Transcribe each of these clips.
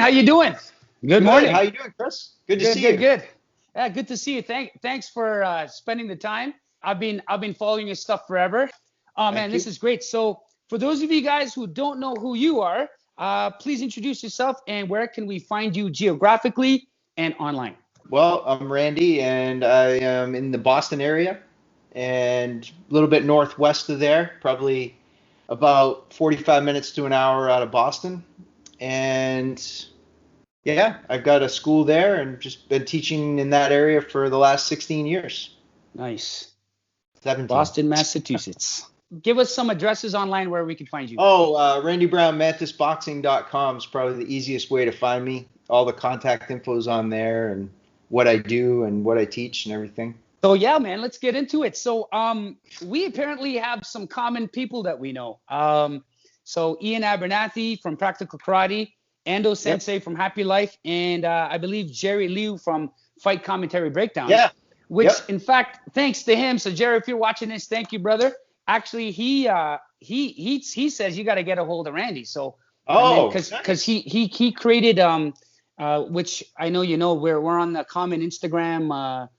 how you doing? Good morning. How you doing, Chris? Good to see you. Good. Yeah, good to see you. Thanks for spending the time. I've been following your stuff forever. Oh man, this is great. So for those of you guys who don't know who you are, please introduce yourself and where can we find you geographically and online? Well, I'm Randy, and I am in the Boston area, and a little bit northwest of there, probably about 45 minutes to an hour out of Boston. And yeah, I've got a school there and just been teaching in that area for the last 16 years. Nice. 17. Boston, Massachusetts. Give us some addresses online where we can find you. RandyBrownThanks.com is probably the easiest way to find me. All the contact info is on there, and what I do and what I teach and everything. So yeah, man, let's get into it. So we apparently have some common people that we know. So Ian Abernathy from Practical Karate, Ando Sensei from Happy Life, and I believe Jerry Liu from Fight Commentary Breakdown. Yeah. Which, in fact, thanks to him. So Jerry, if you're watching this, thank you, brother. Actually, he says you got to get a hold of Randy. So because he created which I know you know we're on the common Instagram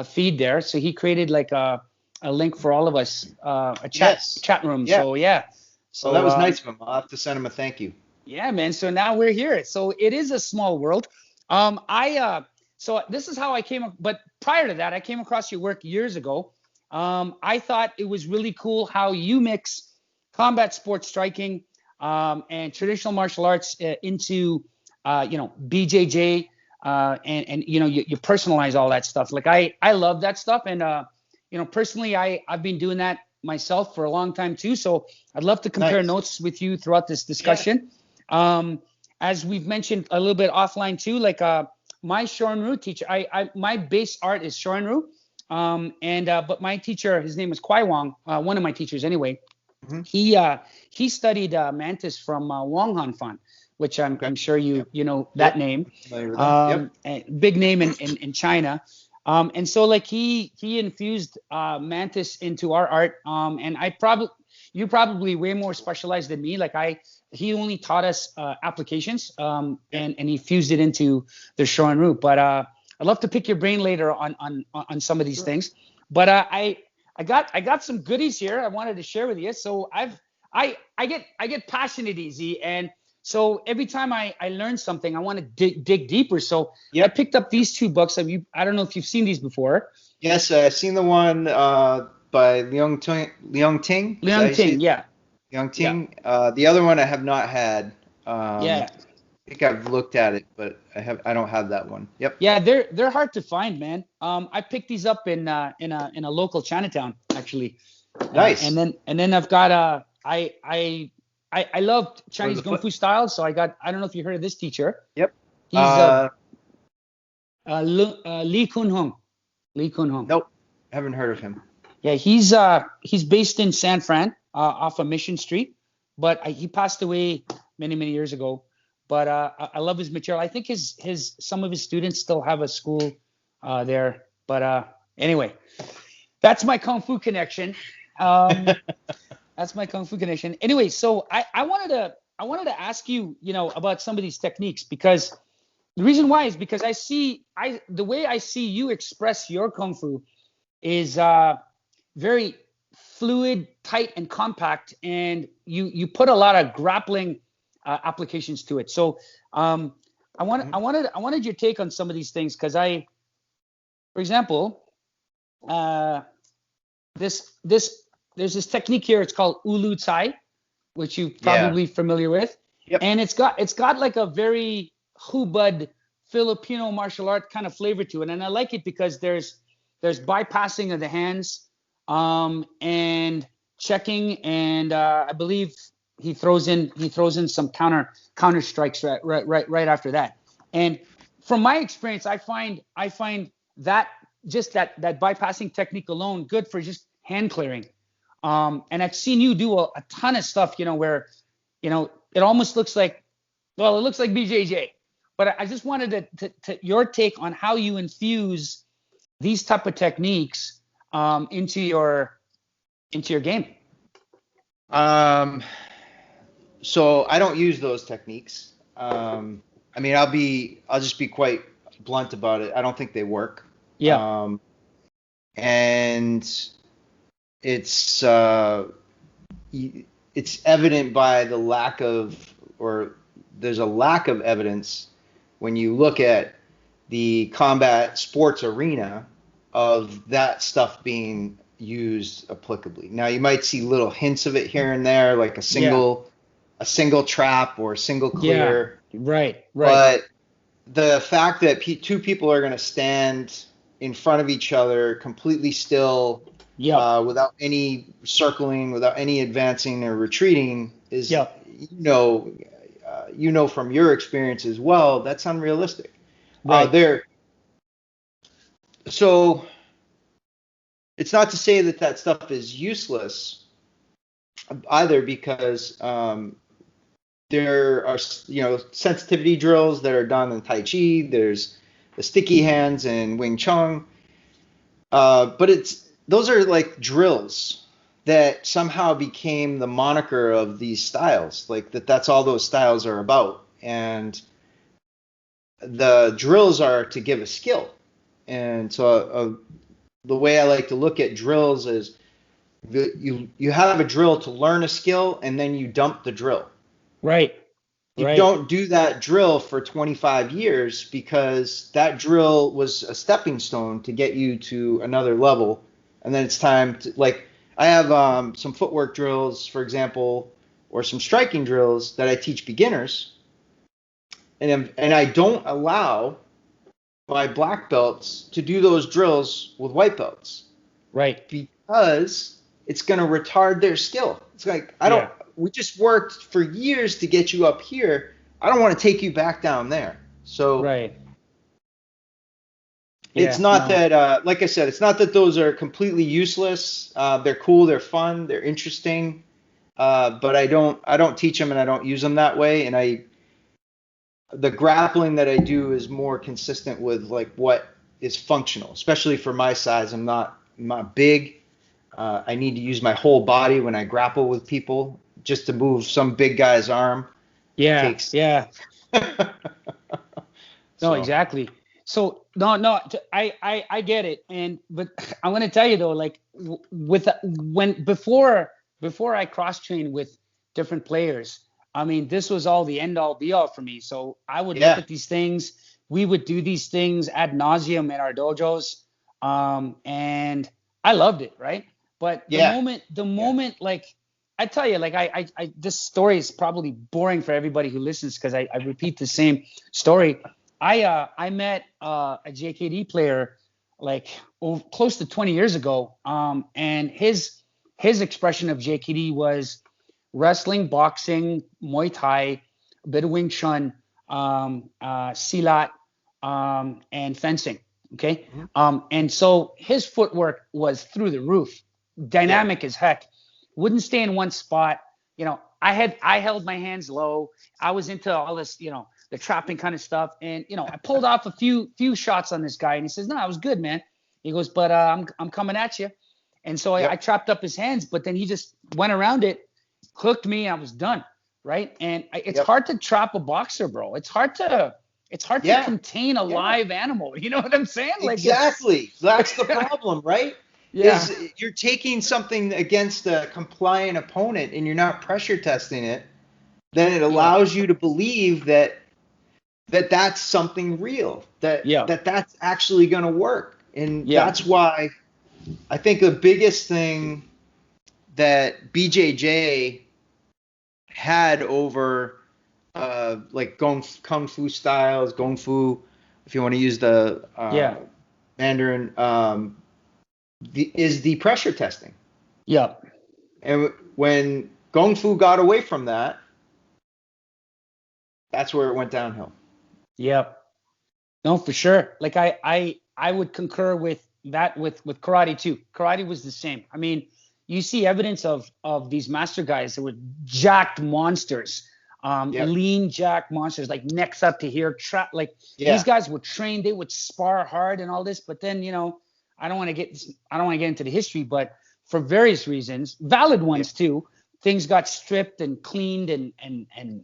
feed there. So he created like a link for all of us, a chat room. Yeah. So yeah. So that was nice of him. I'll have to send him a thank you. Yeah, man. So now we're here. So it is a small world. So this is how I came up. But prior to that, I came across your work years ago. I thought it was really cool how you mix combat sports striking and traditional martial arts into BJJ and you personalize all that stuff. Like I love that stuff, and personally I've been doing that myself for a long time too. So I'd love to compare notes with you throughout this discussion. Yeah. As we've mentioned a little bit offline too, like my Shorin-ryu teacher, my base art is Shorin-ryu. But my teacher, his name is Kwai Wong, one of my teachers anyway. Mm-hmm. He studied Mantis from Wong Han Fan, which I'm sure you know that name. Big name in China. And so like he infused Mantis into our art. And you're probably way more specialized than me. Like he only taught us applications and he fused it into the Shorin-ryu. But I'd love to pick your brain later on some of these things. But I got some goodies here I wanted to share with you. So I get passionate easy, and so every time I learn something, I want to dig deeper. So I picked up these two books. I don't know if you've seen these before. Yes, I've seen the one by Leung Ting. Leung Ting, yeah. Leung Ting. Yeah. The other one I have not had. I think I've looked at it, but I don't have that one. Yep. Yeah, they're hard to find, man. I picked these up in a local Chinatown actually. Nice. And then I've got I loved Chinese Kung Fu style, so I don't know if you heard of this teacher. Yep. He's Lee Kun Hong. Lee Kun Hong. Nope. Haven't heard of him. Yeah, he's based in San Fran, off of Mission Street, but he passed away many years ago. But I love his material. I think some of his students still have a school there. But anyway, that's my Kung Fu connection. That's my Kung Fu connection. Anyway, so I wanted to ask you, about some of these techniques, because the reason why is because the way I see you express your Kung Fu is very fluid, tight, and compact, and you put a lot of grappling applications to it. So I wanted your take on some of these things, because for example, there's this technique here. It's called Ulu Tsai, which you're probably familiar with. Yep. And it's got like a very hubad Filipino martial art kind of flavor to it, and I like it because there's bypassing of the hands, and checking, and I believe he throws in some counter strikes right after that. And from my experience, I find that just that bypassing technique alone good for just hand clearing. And I've seen you do a ton of stuff, where it almost looks like, well, it looks like BJJ. But I just wanted to your take on how you infuse these type of techniques into your game. So I don't use those techniques. I mean, I'll just be quite blunt about it. I don't think they work. Yeah. And it's it's evident by the lack of, or there's a lack of evidence when you look at the combat sports arena of that stuff being used applicably. Now you might see little hints of it here and there, like a single trap or a single Yeah. clear. Right. But the fact that two people are going to stand in front of each other completely still, Yep. without any circling, without any advancing or retreating, is, Yep. from your experience as well, that's unrealistic. Right. So it's not to say that that stuff is useless either, because there are, sensitivity drills that are done in Tai Chi. There's the sticky hands in Wing Chun. But those are like drills that somehow became the moniker of these styles. Like that's all those styles are about. And the drills are to give a skill. And so the way I like to look at drills is you have a drill to learn a skill, and then you dump the drill. Right. You don't do that drill for 25 years, because that drill was a stepping stone to get you to another level. And then it's time to, like, I have some footwork drills, for example, or some striking drills that I teach beginners. And I don't allow my black belts to do those drills with white belts. Right. Because it's going to retard their skill. It's like, we just worked for years to get you up here. I don't want to take you back down there. So it's not that, like I said, it's not that those are completely useless. They're cool, they're fun, they're interesting. But I don't teach them, and I don't use them that way. And the grappling that I do is more consistent with like what is functional, especially for my size. I'm not big. I need to use my whole body when I grapple with people. Just to move some big guy's arm takes. No, exactly. So no, I get it. But I'm going to tell you though, like before I cross train with different players, I mean, this was all the end all be all for me. So I would look at these things. We would do these things ad nauseum in our dojos. And I loved it. Right. But the moment, like, I tell you, like, I this story is probably boring for everybody who listens, because I repeat the same story. I met a JKD player like close to 20 years ago. And his expression of JKD was wrestling, boxing, Muay Thai, a bit of Wing Chun, Silat, and fencing. Okay. And so his footwork was through the roof, dynamic as heck. Wouldn't stay in one spot. I held my hands low. I was into all this, the trapping kind of stuff. And, I pulled off a few shots on this guy, and he says, "No, I was good, man." He goes, "But I'm coming at you." And so I trapped up his hands, but then he just went around it, hooked me. I was done. Right. And it's hard to trap a boxer, bro. It's hard to contain a live animal. You know what I'm saying? Like, exactly. That's the problem, right? Is you're taking something against a compliant opponent and you're not pressure testing it, then it allows you to believe that that's something real, that's actually going to work. And that's why I think the biggest thing that BJJ had over like kung fu styles, gong fu, if you want to use the Mandarin, is the pressure testing. And when Gong Fu got away from that, that's where it went downhill. No, for sure. Like I would concur with that with karate too. Karate was the same. I mean, you see evidence of these master guys that were jacked monsters, lean jacked monsters, like necks up to here, these guys were trained, they would spar hard and all this, but then, I don't want to get into the history, but for various reasons, valid ones too, things got stripped and cleaned and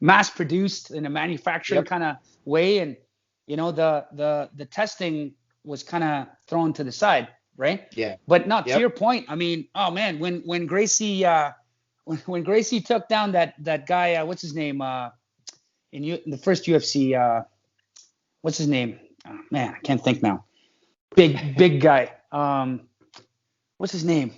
mass produced in a manufacturing Yep. kind of way, and the testing was kind of thrown to the side, right? Yeah. But not to Yep. your point. I mean, oh man, when Gracie when Gracie took down that guy, what's his name, in the first UFC, what's his name? Oh, man, I can't think now. Big guy. What's his name?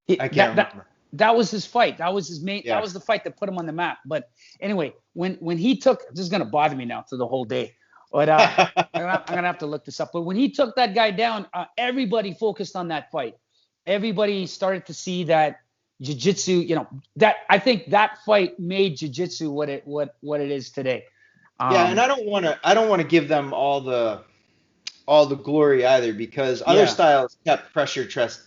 I can't remember. That was his fight. That was his main. Yeah. That was the fight that put him on the map. But anyway, when he took, this is gonna bother me now for the whole day. But I'm gonna have to look this up. But when he took that guy down, everybody focused on that fight. Everybody started to see that jiu-jitsu. That I think that fight made jiu-jitsu what it is today. Yeah, and I don't want to give them all the glory either, because other styles kept pressure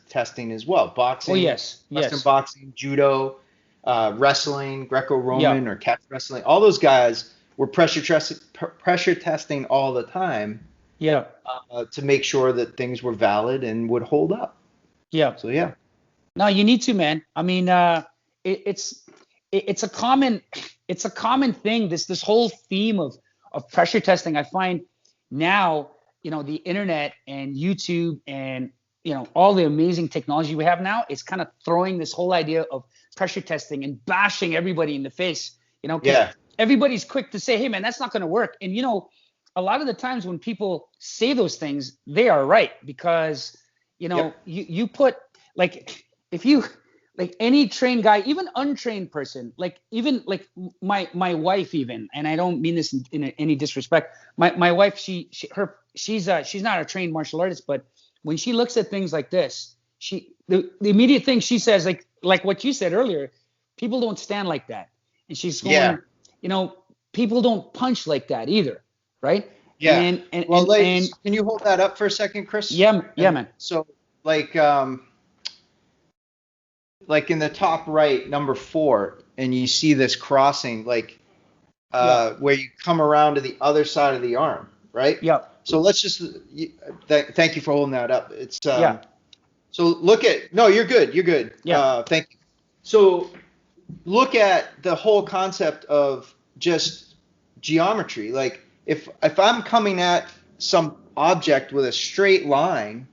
testing as well. Boxing, oh yes, Western boxing, judo, wrestling, Greco-Roman or catch wrestling. All those guys were pressure testing all the time. Yeah. To make sure that things were valid and would hold up. Yeah. So yeah. No, you need to, man. I mean, it's a common thing. This whole theme of pressure testing. I find now, the internet and YouTube and all the amazing technology we have now, it's kind of throwing this whole idea of pressure testing and bashing everybody in the face. Yeah. Everybody's quick to say, hey man, that's not going to work. And a lot of the times when people say those things, they are right, because you put, like, if you, like, any trained guy, even untrained person, like even like my wife, even, and I don't mean this in any disrespect, my wife, she's not a trained martial artist, but when she looks at things like this, the immediate thing she says, like what you said earlier, people don't stand like that. And she's going, people don't punch like that either, right? Yeah. And can you hold that up for a second, Chris? Yeah, man. So like in the top right, number 4, and you see this crossing, like where you come around to the other side of the arm, right? Yeah. So let's just thank you for holding that up. It's So look at, no, you're good. Yeah. Thank you. So look at the whole concept of just geometry. Like if I'm coming at some object with a straight line,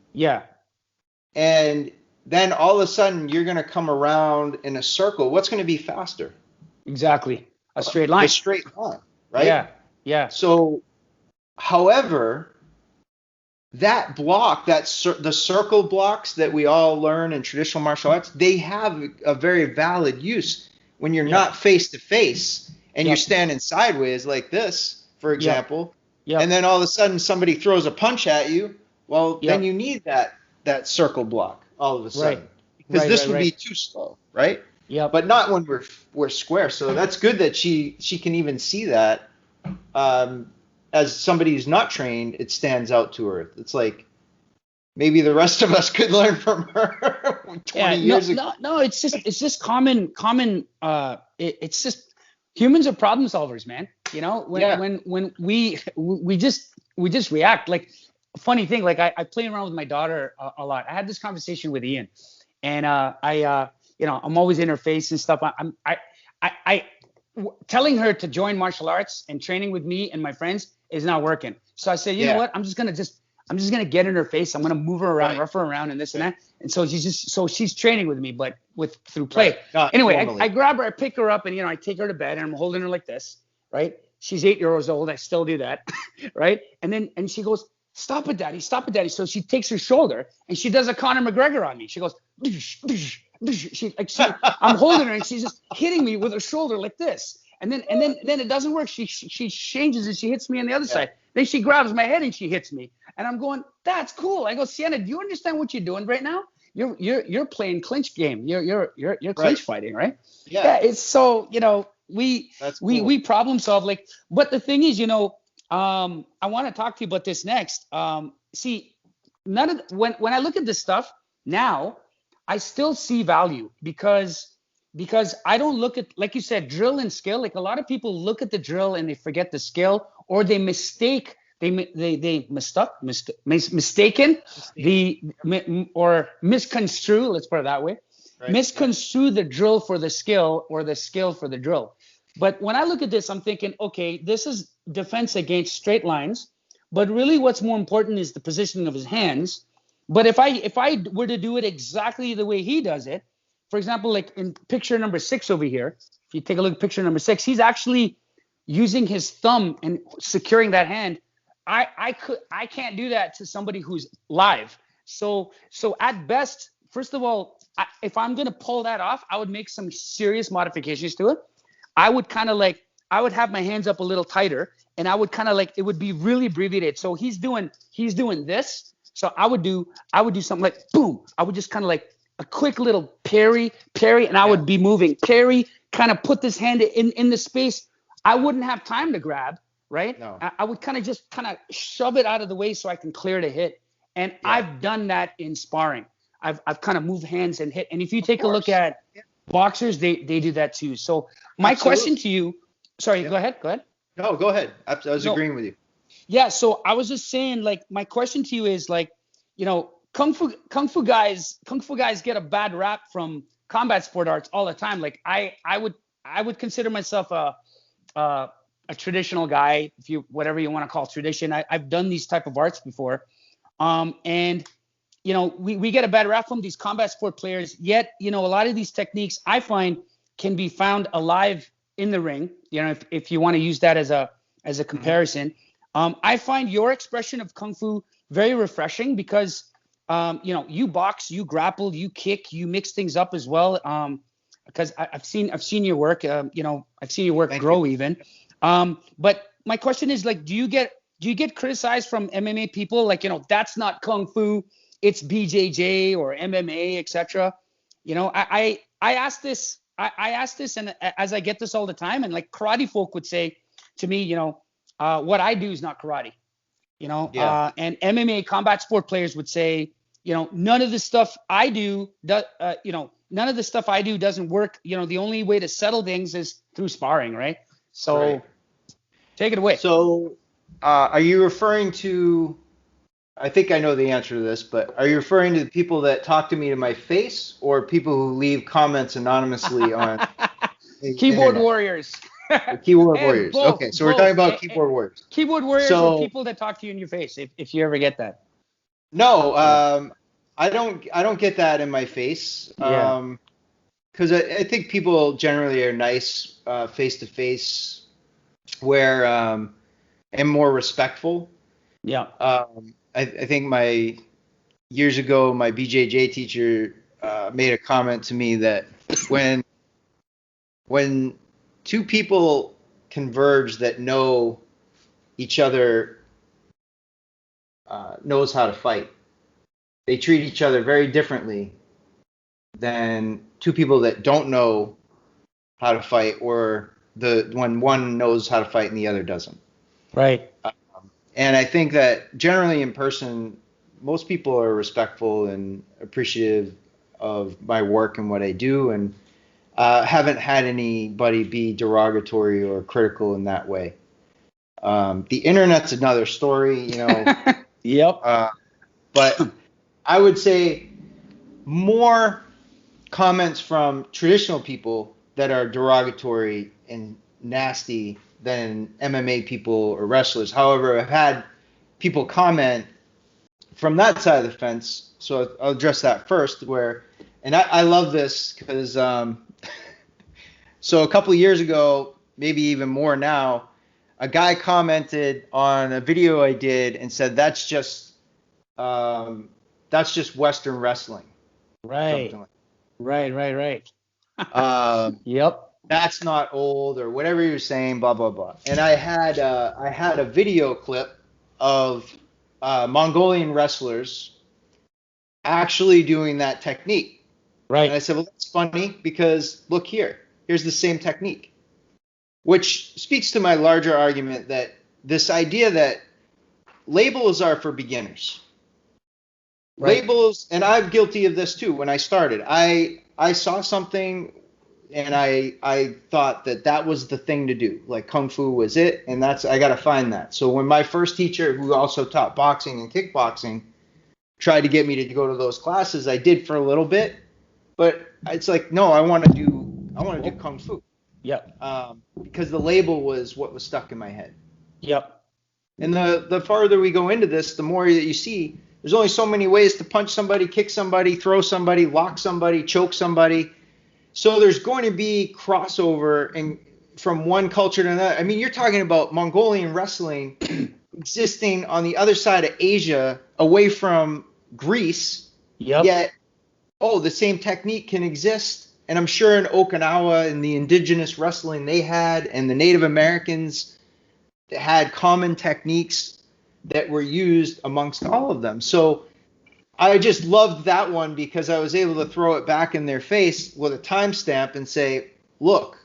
and then all of a sudden you're going to come around in a circle, what's going to be faster? Exactly. A straight line. A straight line, right? Yeah. So, however, that block, the circle blocks that we all learn in traditional martial arts, they have a very valid use when you're not face to face and you're standing sideways like this, for example, and then all of a sudden somebody throws a punch at you. Well, then you need that circle block all of a sudden, because this would be too slow, right? Yeah. But not when we're square. So that's good that she can even see that. As somebody who's not trained, it stands out to her. It's like maybe the rest of us could learn from her 20 years ago. No, it's just common. It's just humans are problem solvers, man. When we just react. Like, funny thing, like I play around with my daughter a lot. I had this conversation with Ian, and I'm always in her face and stuff. I telling her to join martial arts and training with me and my friends is not working. So I said, you know what? I'm just gonna get in her face. I'm gonna move her around, rough her around, and this and that. And so she's training with me, but through play. Anyway, I grab her, I pick her up, and I take her to bed, and I'm holding her like this, right? She's 8 years old. I still do that, right? And she goes, "Stop it, Daddy! Stop it, Daddy!" So she takes her shoulder and she does a Conor McGregor on me. She goes, I'm holding her and she's just hitting me with her shoulder like this. And then it doesn't work. She changes and she hits me on the other side. Then she grabs my head and she hits me. And I'm going, that's cool. I go, Sienna, do you understand what you're doing right now? You're playing clinch game. You're clinch fighting, right? Yeah. It's so, we problem solve. Like, but the thing is, I want to talk to you about this next. See, when I look at this stuff now, I still see value because I don't look at, like you said, drill and skill. Like, a lot of people look at the drill and they forget the skill, or they mistaken or misconstrue. Let's put it that way. Misconstrue the drill for the skill, or the skill for the drill. But when I look at this, I'm thinking, okay, this is defense against straight lines, but really what's more important is the positioning of his hands. But if I were to do it exactly the way he does it, for example, like in picture number 6 over here, if you take a look at picture number 6, he's actually using his thumb and securing that hand. I can't do that to somebody who's live. So at best, first of all, if I'm gonna pull that off, I would make some serious modifications to it. I would kind of like, I would have my hands up a little tighter, and I would kind of like, it would be really abbreviated. So he's doing this. So I would do something like boom. I would just kind of like a quick little parry, and I would be moving parry, kind of put this hand in the space. I wouldn't have time to grab, right? No. I would kind of shove it out of the way so I can clear the hit. And I've done that in sparring. I've kind of moved hands and hit. And if you take a look at boxers, they do that too. So my question to you, sorry, go ahead. No, go ahead. I was agreeing with you. Yeah, so I was just saying, like, my question to you is, like, kung fu guys get a bad rap from combat sport arts all the time. Like, I would consider myself a traditional guy, if you whatever you want to call tradition. I've done these type of arts before, and we get a bad rap from these combat sport players. Yet, a lot of these techniques I find can be found alive in the ring. If you want to use that as a comparison. I find your expression of kung fu very refreshing because, you box, you grapple, you kick, you mix things up as well. Because I've seen your work. I've seen your work grow even. But my question is, like, do you get criticized from MMA people, like, that's not kung fu, it's BJJ or MMA, etc. I ask this, and as I get this all the time, and like karate folk would say to me, what I do is not karate, and MMA combat sport players would say, none of the stuff I do, none of the stuff I do doesn't work. The only way to settle things is through sparring, right? So take it away. So are you referring to, I think I know the answer to this, but are you referring to the people that talk to me to my face or people who leave comments anonymously on keyboard warriors? Keyboard warriors. Both, okay, so we're talking about keyboard warriors. Keyboard warriors or people that talk to you in your face, if you ever get that. No, I don't get that in my face. Because I think people generally are nice face to face, where and more respectful. Yeah. I think years ago my BJJ teacher made a comment to me that when two people converge that know each other, knows how to fight, they treat each other very differently than two people that don't know how to fight, or when one knows how to fight and the other doesn't. Right. And I think that generally in person, most people are respectful and appreciative of my work and what I do, and haven't had anybody be derogatory or critical in that way. The internet's another story, Yep. But I would say more comments from traditional people that are derogatory and nasty than MMA people or wrestlers. However, I've had people comment from that side of the fence, so I'll address that first. And I love this because so a couple of years ago, maybe even more now, a guy commented on a video I did and said that's just Western wrestling. Right. Right. Yep. That's not old or whatever you're saying, blah blah blah. And I had a video clip of Mongolian wrestlers actually doing that technique. Right. And I said, well, that's funny because look here, here's the same technique, which speaks to my larger argument that this idea that labels are for beginners. Right. Labels, and I'm guilty of this too. When I started, I saw something and I thought that was the thing to do. Like kung fu was it, and I got to find that. So when my first teacher, who also taught boxing and kickboxing, tried to get me to go to those classes, I did for a little bit, but it's like, no, I want to do kung fu. Yep. because the label was what was stuck in my head. Yep. And the farther we go into this, the more that you see there's only so many ways to punch somebody, kick somebody, throw somebody, lock somebody, choke somebody. So there's going to be crossover and from one culture to another. I mean, you're talking about Mongolian wrestling existing on the other side of Asia, away from Greece. Yep. Yet, the same technique can exist. And I'm sure in Okinawa and the indigenous wrestling they had, and the Native Americans had common techniques that were used amongst all of them. So I just loved that one because I was able to throw it back in their face with a timestamp and say, look.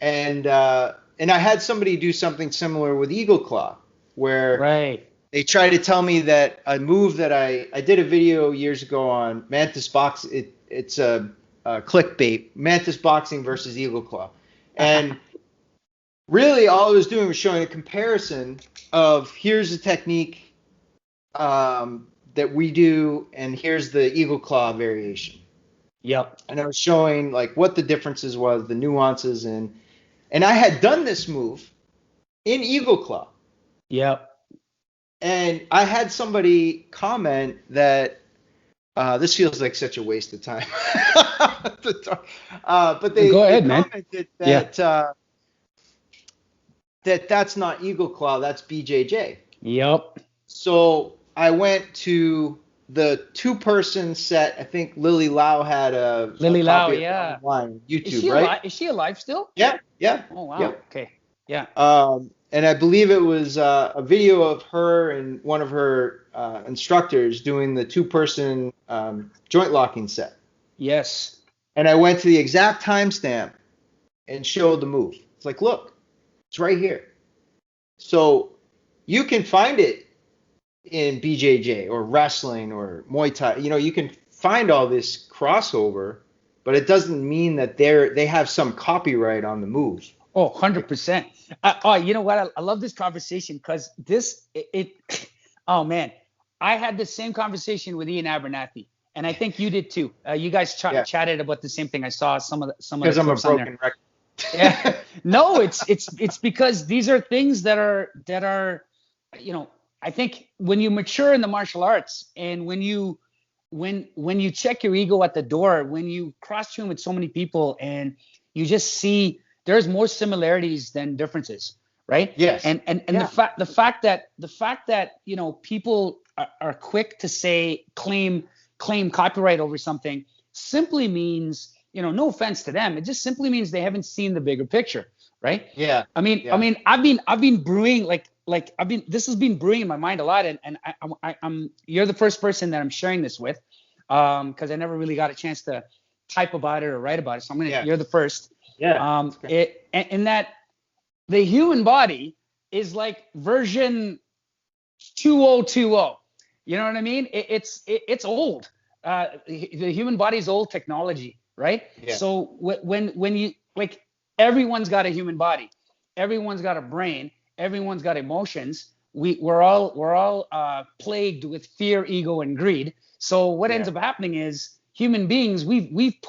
And I had somebody do something similar with Eagle Claw, where they try to tell me that a move that I did a video years ago on Mantis Box, it's a clickbait, Mantis Boxing versus Eagle Claw. And really all I was doing was showing a comparison of here's a technique that we do, and here's the Eagle Claw variation. Yep. And I was showing like what the differences was, the nuances, and I had done this move in Eagle Claw. Yep. And I had somebody comment that this feels like such a waste of time. But they, Go ahead, commented that that's not Eagle Claw, that's BJJ. Yep. So I went to the two-person set. I think Lily Lau had a copy of online, YouTube, right? Is she alive still? Yeah. Oh, wow. Yep. Okay. Yeah. And I believe it was a video of her and one of her instructors doing the two-person joint locking set. Yes. And I went to the exact timestamp and showed the move. It's like, look, it's right here. So you can find it in BJJ or wrestling or Muay Thai. You know, you can find all this crossover, but it doesn't mean that they have some copyright on the move. Oh, 100%. You know what? I love this conversation because oh man, I had the same conversation with Ian Abernathy, and I think you did too. You guys chatted about the same thing. I saw some of the because I'm a broken record. Yeah. No, it's because these are things that are, you know, I think when you mature in the martial arts and when you check your ego at the door, when you cross train with so many people and you just see there's more similarities than differences, right? Yes. And the fact that you know people are quick to say claim copyright over something simply means, you know, no offense to them, it just simply means they haven't seen the bigger picture, right? Yeah. I mean, I've been brewing this has been brewing in my mind a lot, and I'm you're the first person that I'm sharing this with, because I never really got a chance to type about it or write about it, so you're the first. Yeah. In that the human body is like version 2020. You know what I mean? It's old. The human body is old technology, right? Yeah. So when you like, everyone's got a human body, everyone's got a brain, everyone's got emotions. We're all plagued with fear, ego, and greed. So what ends up happening is human beings, we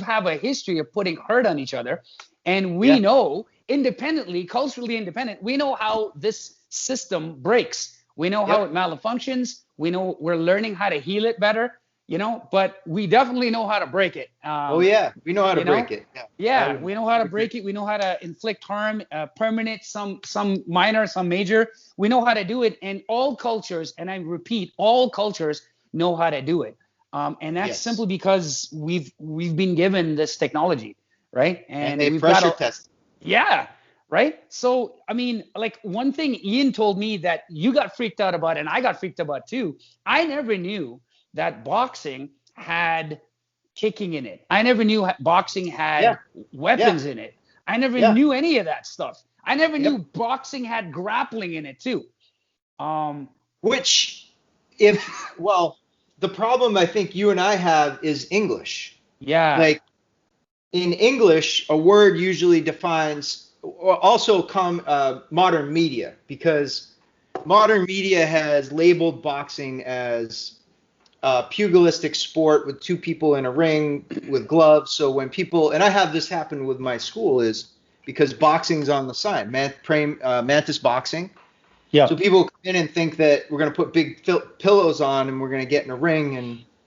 have a history of putting hurt on each other, and we know independently, culturally independent, we know how this system breaks. We know how it malfunctions. We know we're learning how to heal it better, you know, but we definitely know how to break it. We know how to break it. Yeah, we know how to break it. We know how to inflict harm, permanent, some minor, some major. We know how to do it, and all cultures, and I repeat, all cultures know how to do it. And that's simply because we've been given this technology, right? And they pressure test. Yeah, right. So I mean, like, one thing Ian told me that you got freaked out about, and I got freaked about too. I never knew that boxing had kicking in it. I never knew boxing had weapons in it. I never knew any of that stuff. I never knew boxing had grappling in it too. Which, the problem I think you and I have is English. Yeah. Like, in English, a word usually defines, or also modern media, because modern media has labeled boxing as pugilistic sport with two people in a ring with gloves. So when people, and I have this happen with my school, is because boxing's on the side, Mantis boxing. Yeah. So people come in and think that we're going to put big pillows on and we're going to get in a ring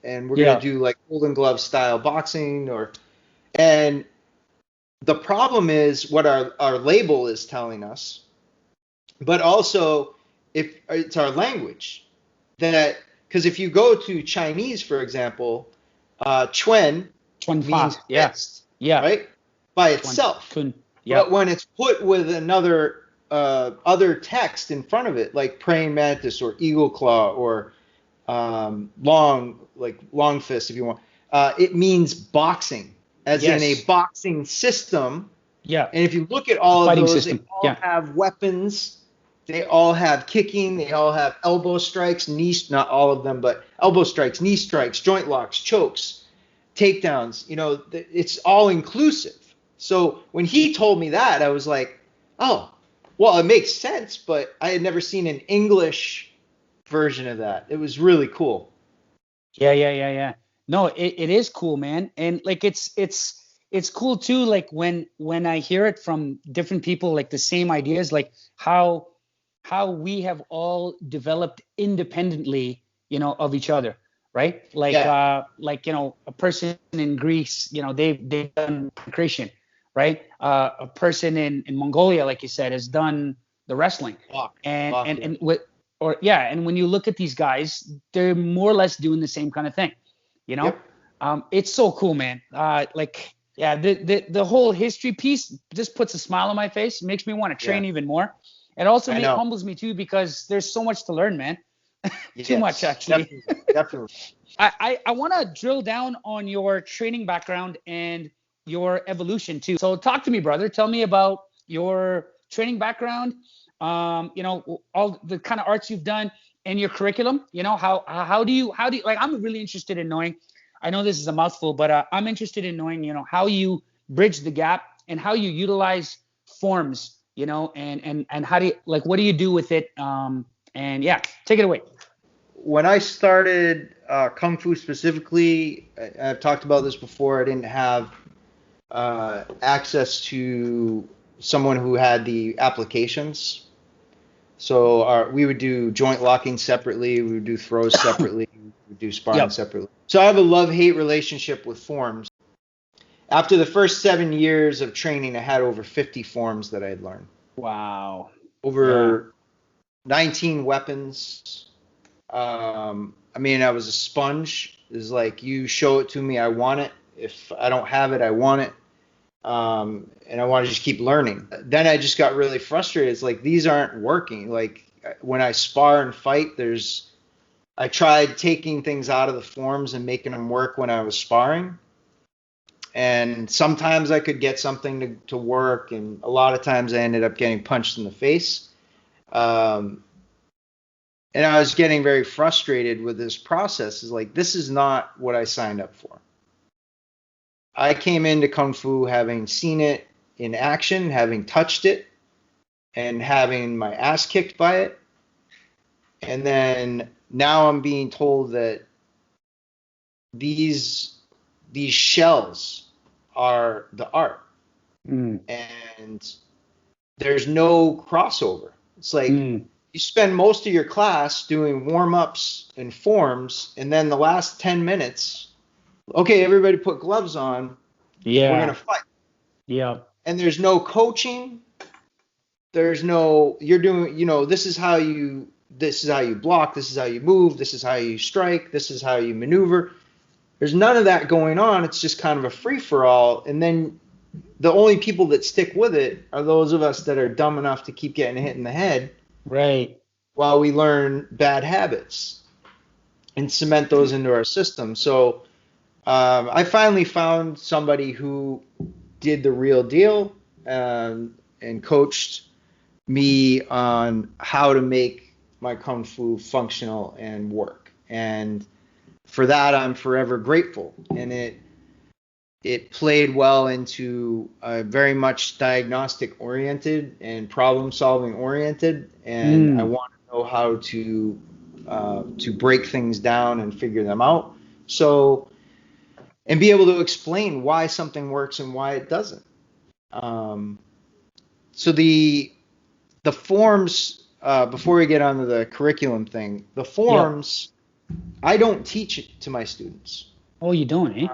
and we're going to Yeah. do like Golden Glove style boxing and the problem is what our label is telling us, but also if it's our language that, because if you go to Chinese, for example, Chuan 25. means Yeah. fist, Yeah. right? By 20. itself. Kun. But Yep. when it's put with another other text in front of it, like praying mantis or eagle claw or long fist, if you want, it means boxing, as in a Yes. boxing system. Yeah. And if you look at A all of fighting those, they system. all Yeah. have weapons. They all have kicking. They all have elbow strikes, not all of them, but elbow strikes, knee strikes, joint locks, chokes, takedowns. It's all inclusive. So when he told me that, I was like, oh, well, it makes sense, but I had never seen an English version of that. It was really cool. Yeah. Yeah. Yeah. Yeah. No, it is cool, man. And like it's cool too, like when I hear it from different people, like the same ideas, like how we have all developed independently, of each other, right? Yeah, Like a person in Greece, they've done creation, right? A person in Mongolia, like you said, has done the wrestling, and Bach, and yeah. and what or yeah, and when you look at these guys, they're more or less doing the same kind of thing, you know. Yep, It's so cool, man. Like yeah, the whole history piece just puts a smile on my face, makes me want to yeah. train even more. It also I know. humbles me too because there's so much to learn, man. Too much Yes, actually. definitely, definitely. I want to drill down on your training background and your evolution too. So talk to me, brother. Tell me about your training background. All the kind of arts you've done and your curriculum. How do you like? I'm really interested in knowing. I know this is a mouthful, but I'm interested in knowing how you bridge the gap and how you utilize forms. And how do you like? What do you do with it? And yeah, take it away. When I started Kung Fu specifically, I've talked about this before. I didn't have access to someone who had the applications. So we would do joint locking separately. We would do throws separately. We would do sparring Yep. separately. So I have a love-hate relationship with forms. After the first 7 years of training, I had over 50 forms that I had learned. Wow. Yeah. Over 19 weapons. I mean, I was a sponge. It's like you show it to me, I want it. If I don't have it, I want it. And I want to just keep learning. Then I just got really frustrated. It's like these aren't working. Like when I spar and fight, I tried taking things out of the forms and making them work when I was sparring. And sometimes I could get something to work, and a lot of times I ended up getting punched in the face. Um, and I was getting very frustrated with this process. Is like, this is not what I signed up for. I came into Kung Fu having seen it in action, having touched it, and having my ass kicked by it. And then now I'm being told that these shells are the art. Mm, And there's no crossover. It's like mm. you spend most of your class doing warm-ups and forms, and then the last 10 minutes, okay, everybody put gloves on, we're going to Yeah. fight. Yeah. And there's no coaching. There's no, you're doing, this is how you block, this is how you move, this is how you strike, this is how you maneuver. There's none of that going on. It's just kind of a free for all. And then the only people that stick with it are those of us that are dumb enough to keep getting hit in the head Right. while we learn bad habits and cement those into our system. So I finally found somebody who did the real deal, and coached me on how to make my Kung Fu functional and work. And for that, I'm forever grateful. And it played well into very much diagnostic oriented and problem solving oriented. And I Mm. want to know how to to break things down and figure them out. So, and be able to explain why something works and why it doesn't. So the forms, before we get onto the curriculum thing, the forms, I don't teach it to my students. Oh, you don't, eh?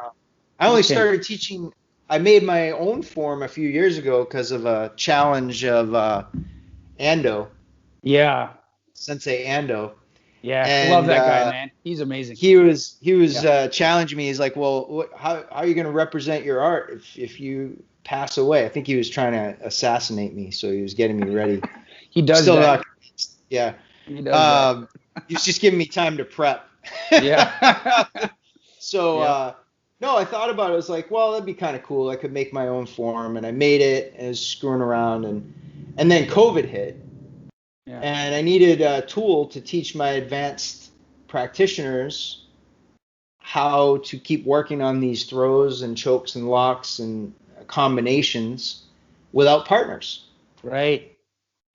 I only Okay. started teaching. I made my own form a few years ago because of a challenge of Ando, Yeah. Sensei Ando, Yeah. Love and that guy, man. He's amazing. he was Yeah. challenging me. He's like, well, how are you going to represent your art if you pass away? I think he was trying to assassinate me, so he was getting me ready. He does Still that. not convinced. Yeah. He does that. He was just giving me time to prep. Yeah. So Yep. no, I thought about it. I was like, well, that'd be kind of cool. I could make my own form, and I made it and was screwing around, and then COVID hit, Yeah. and I needed a tool to teach my advanced practitioners how to keep working on these throws and chokes and locks and combinations without partners. Right.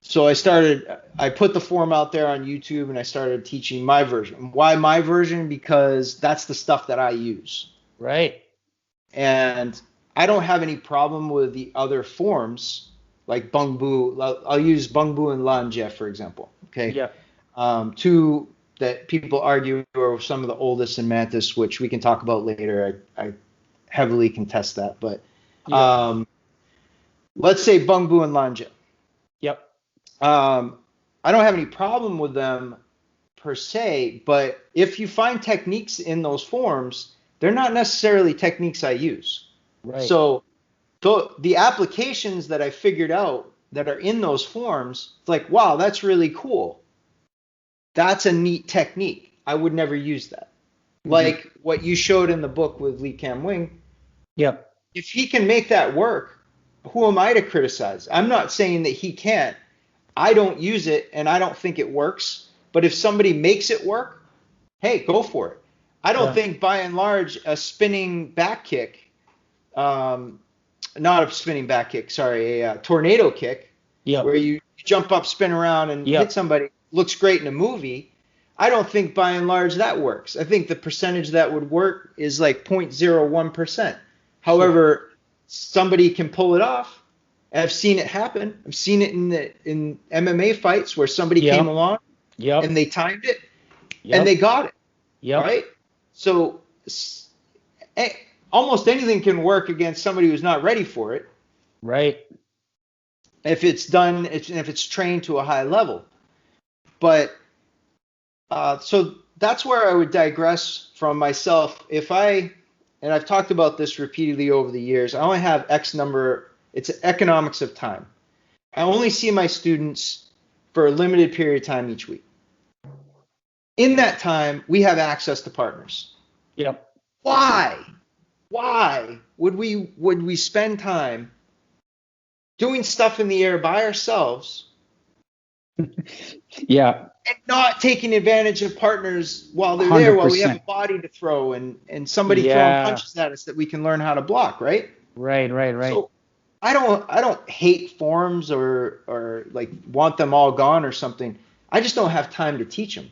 So I put the form out there on YouTube and I started teaching my version. Why my version? Because that's the stuff that I use. Right. And I don't have any problem with the other forms like Bung Bu. I'll use Bung Bu and Lanje, for example. Okay. Yeah. Two that people argue are some of the oldest in Mantis, which we can talk about later. I heavily contest that. But Yeah. let's say Bung Bu and Lanje. Yep. I don't have any problem with them per se, but if you find techniques in those forms, they're not necessarily techniques I use. Right. So the applications that I figured out that are in those forms, it's like, wow, that's really cool. That's a neat technique. I would never use that. Mm-hmm. Like what you showed in the book with Kam Wing. Yep. If he can make that work, who am I to criticize? I'm not saying that he can't. I don't use it and I don't think it works. But if somebody makes it work, hey, go for it. I don't think by and large a spinning back kick, not a spinning back kick, sorry, a tornado kick, Yep. where you jump up, spin around, and hit somebody, looks great in a movie. I don't think by and large that works. I think the percentage that would work is like 0.01%. However, somebody can pull it off. I've seen it happen. I've seen it in MMA fights where somebody came along and they timed it and they got it. Yep. Right? So almost anything can work against somebody who's not ready for it. Right. If it's done, if it's trained to a high level. But so that's where I would digress from myself. And I've talked about this repeatedly over the years, I only have X number. It's economics of time. I only see my students for a limited period of time each week. In that time, we have access to partners. Yep. Why would we spend time doing stuff in the air by ourselves? Yeah. And not taking advantage of partners while they're there, while we have a body to throw and somebody throwing punches at us that we can learn how to block, right? Right. So I don't hate forms or like want them all gone or something. I just don't have time to teach them.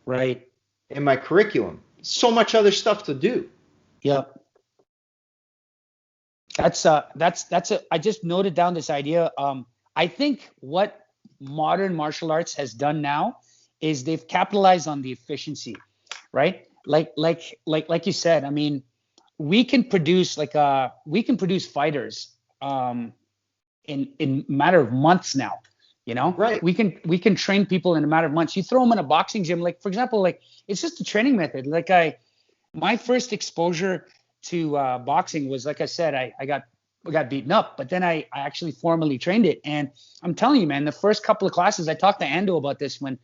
Right. In my curriculum. So much other stuff to do. Yep. I just noted down this idea. I think what modern martial arts has done now is they've capitalized on the efficiency, right? Like you said, I mean, we can produce fighters in a matter of months now. You know, right? We can train people in a matter of months. You throw them in a boxing gym, like for example, like it's just a training method. Like my first exposure to boxing was, like I said, I got beaten up, but then I actually formally trained it. And I'm telling you, man, the first couple of classes, I talked to Ando about this when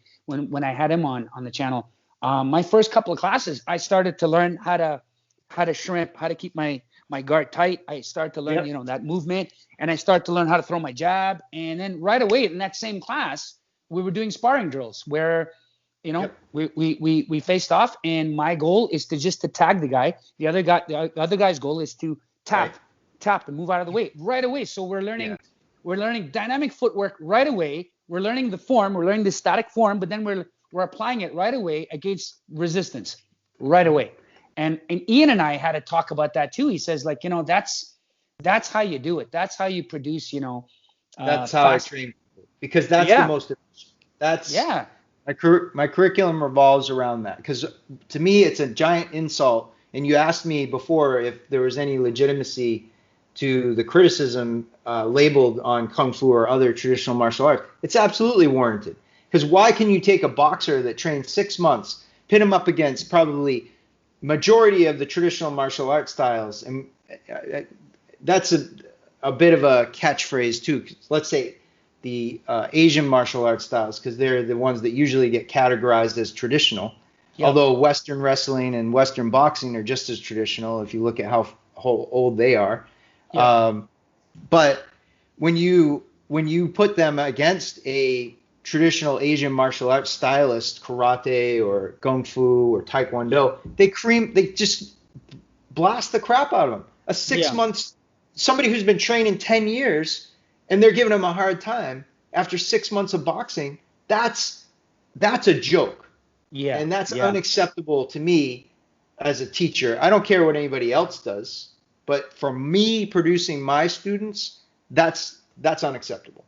I had him on the channel. My first couple of classes, I started to learn how to shrimp, how to keep my guard tight. I started to learn, that movement, and I started to learn how to throw my jab. And then right away in that same class, we were doing sparring drills where, we faced off, and my goal is to tag the guy. The other guy's goal is to tap and move out of the way right away. So we're learning dynamic footwork right away. We're learning the form, we're learning the static form, but then we're we're applying it right away against resistance right away. And Ian and I had to talk about that too. He says, like, that's how you do it. That's how you produce, That's how fast. I train people, because that's the Yeah. most efficient. That's Yeah. my curriculum revolves around that, because to me it's a giant insult. And you asked me before if there was any legitimacy to the criticism labeled on kung fu or other traditional martial arts. It's absolutely warranted. Because why can you take a boxer that trained 6 months, pit him up against probably majority of the traditional martial art styles, and that's a bit of a catchphrase too. Let's say the Asian martial arts styles, because they're the ones that usually get categorized as traditional. Yep. Although Western wrestling and Western boxing are just as traditional if you look at how old they are. Yep. But when you put them against a traditional Asian martial arts stylist, karate or kung fu or taekwondo, they just blast the crap out of them. A 6 months, somebody who's been training 10 years, and they're giving them a hard time after 6 months of boxing. That's a joke. Yeah. And that's unacceptable to me as a teacher. I don't care what anybody else does, but for me producing my students, that's unacceptable.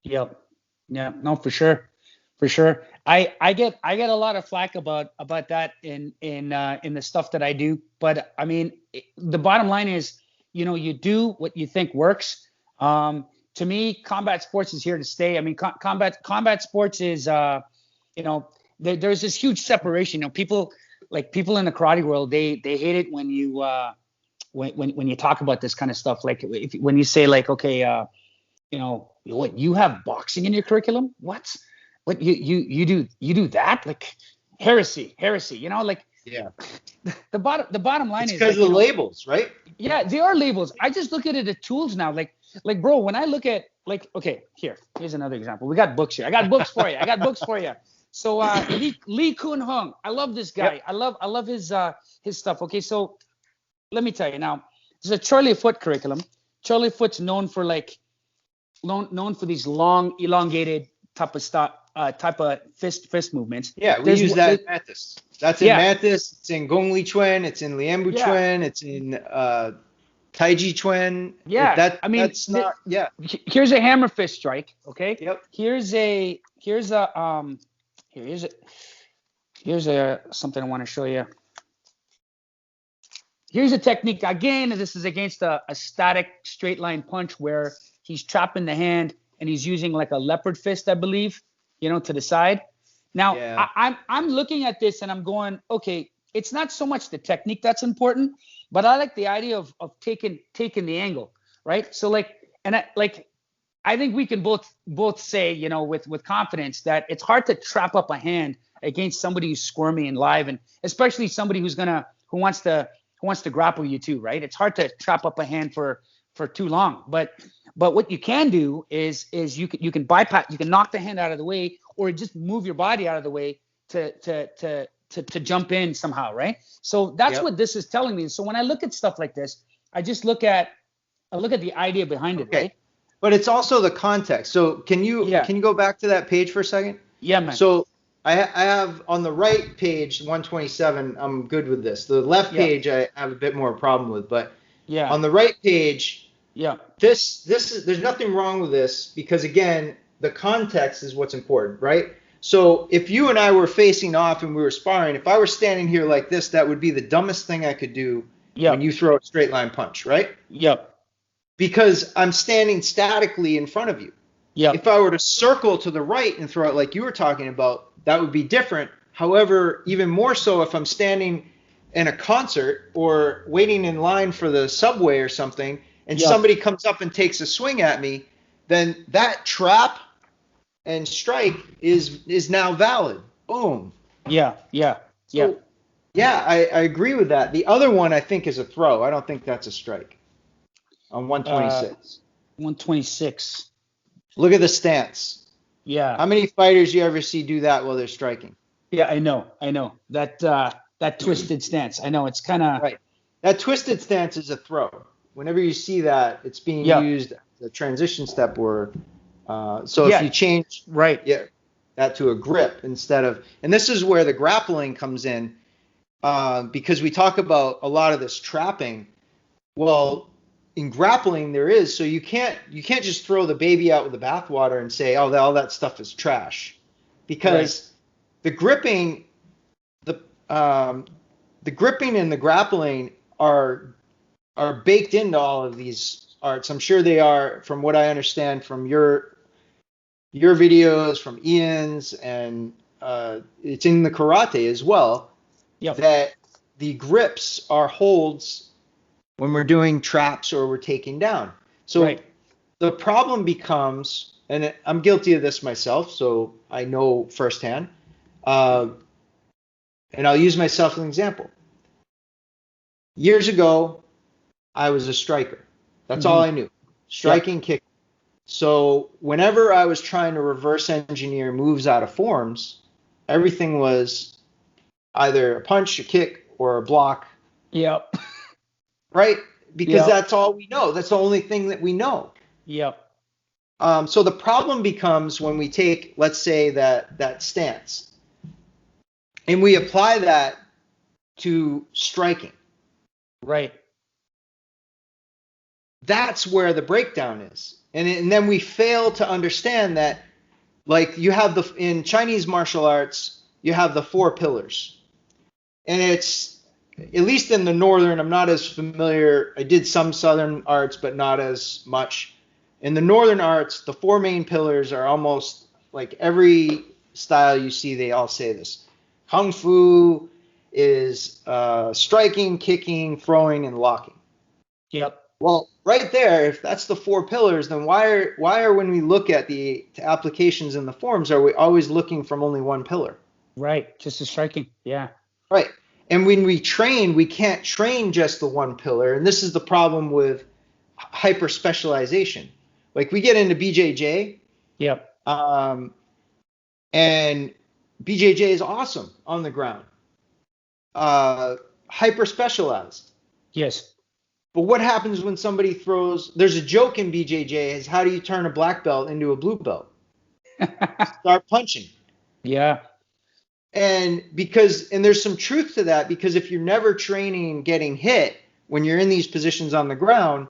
Yep. Yeah. No, for sure. For sure. I get a lot of flack about that in the stuff that I do, but I mean, the bottom line is, you do what you think works. To me, combat sports is here to stay. I mean, combat sports is, there's this huge separation. People in the karate world, they hate it when you when you talk about this kind of stuff. Like when you say like, okay, what, you have boxing in your curriculum? What you do that? Like heresy. Like yeah. The bottom line is because of the labels, right? Yeah, they are labels. I just look at it as tools now. Like bro, when I look at okay, here's another example. We got books here. I got books for you. So Lee Kun Hung, I love this guy. Yep. I love his stuff. Okay, so let me tell you now. There's a Charlie Foot curriculum. Charlie Foot's known for these long, elongated type of fist movements. Yeah, we use that in Mathis. That's in Mathis. It's in Gong Li Chuan. It's in Lian Bu Chuan. It's in Taiji Chuan. Yeah, that's not. Yeah. Here's a hammer fist strike. Okay. Yep. Here's something I want to show you. Here's a technique. Again, this is against a static straight line punch where he's trapping the hand and he's using like a leopard fist, I believe, to the side. Now, I'm looking at this and I'm going, okay, it's not so much the technique that's important, but I like the idea of taking the angle, right? So I think we can both say, with confidence that it's hard to trap up a hand against somebody who's squirmy and live, and especially somebody who wants to grapple you too, right? It's hard to trap up a hand for too long. But what you can do is you can bypass, you can knock the hand out of the way, or just move your body out of the way to jump in somehow, right? So that's what this is telling me. So when I look at stuff like this, I just look at the idea behind it, right? But it's also the context. So can you go back to that page for a second? Yeah, man. So I have on the right page 127. I'm good with this. The left page I have a bit more problem with, but on the right page, this is, there's nothing wrong with this, because again, the context is what's important, right? So if you and I were facing off and we were sparring, if I were standing here like this, that would be the dumbest thing I could do when you throw a straight line punch, right? Yep. Because I'm standing statically in front of you. Yep. If I were to circle to the right and throw it like you were talking about, that would be different. However, even more so if I'm standing in a concert or waiting in line for the subway or something, and somebody comes up and takes a swing at me, then that trap and strike is now valid. Boom. Yeah. I agree with that. The other one I think is a throw. I don't think that's a strike. On 126. 126. Look at the stance. Yeah. How many fighters you ever see do that while they're striking? Yeah, I know. That twisted stance. I know, it's kind of right. That twisted stance is a throw. Whenever you see that, it's being used as a transition step, or if you change. Right. Yeah. that to a grip instead of, and this is where the grappling comes in, because we talk about a lot of this trapping. Well, in grappling there is, so you can't just throw the baby out with the bathwater and say, oh, all that stuff is trash, because the gripping, the gripping and the grappling are baked into all of these arts. I'm sure they are, from what I understand from your videos, from Ian's, and it's in the karate as well. Yep. That the grips are holds when we're doing traps or we're taking down. So the problem becomes, and I'm guilty of this myself, so I know firsthand, and I'll use myself as an example. Years ago, I was a striker. That's all I knew. Striking, kicking. So whenever I was trying to reverse engineer moves out of forms, everything was either a punch, a kick, or a block. Yep. Right? Because that's all we know. That's the only thing that we know. Yep. So the problem becomes when we take, let's say, that stance, and we apply that to striking. Right. That's where the breakdown is. And then we fail to understand that, like, you have in Chinese martial arts, you have the 4 pillars. And it's, at least in the northern, I'm not as familiar. I did some southern arts, but not as much. In the northern arts, the 4 main pillars are almost like every style you see, they all say this. Kung Fu is striking, kicking, throwing, and locking. Yep. Well, right there, if that's the 4 pillars, then why are when we look at the applications in the forms, are we always looking from only one pillar? Right. Just the striking. Yeah. Right. And when we train, we can't train just the one pillar. And this is the problem with hyper-specialization. Like, we get into BJJ. Yep. And BJJ is awesome on the ground. Hyper-specialized. Yes. But what happens when somebody throws, there's a joke in BJJ, is how do you turn a black belt into a blue belt? Start punching. Yeah. And there's some truth to that, because if you're never training getting hit when you're in these positions on the ground,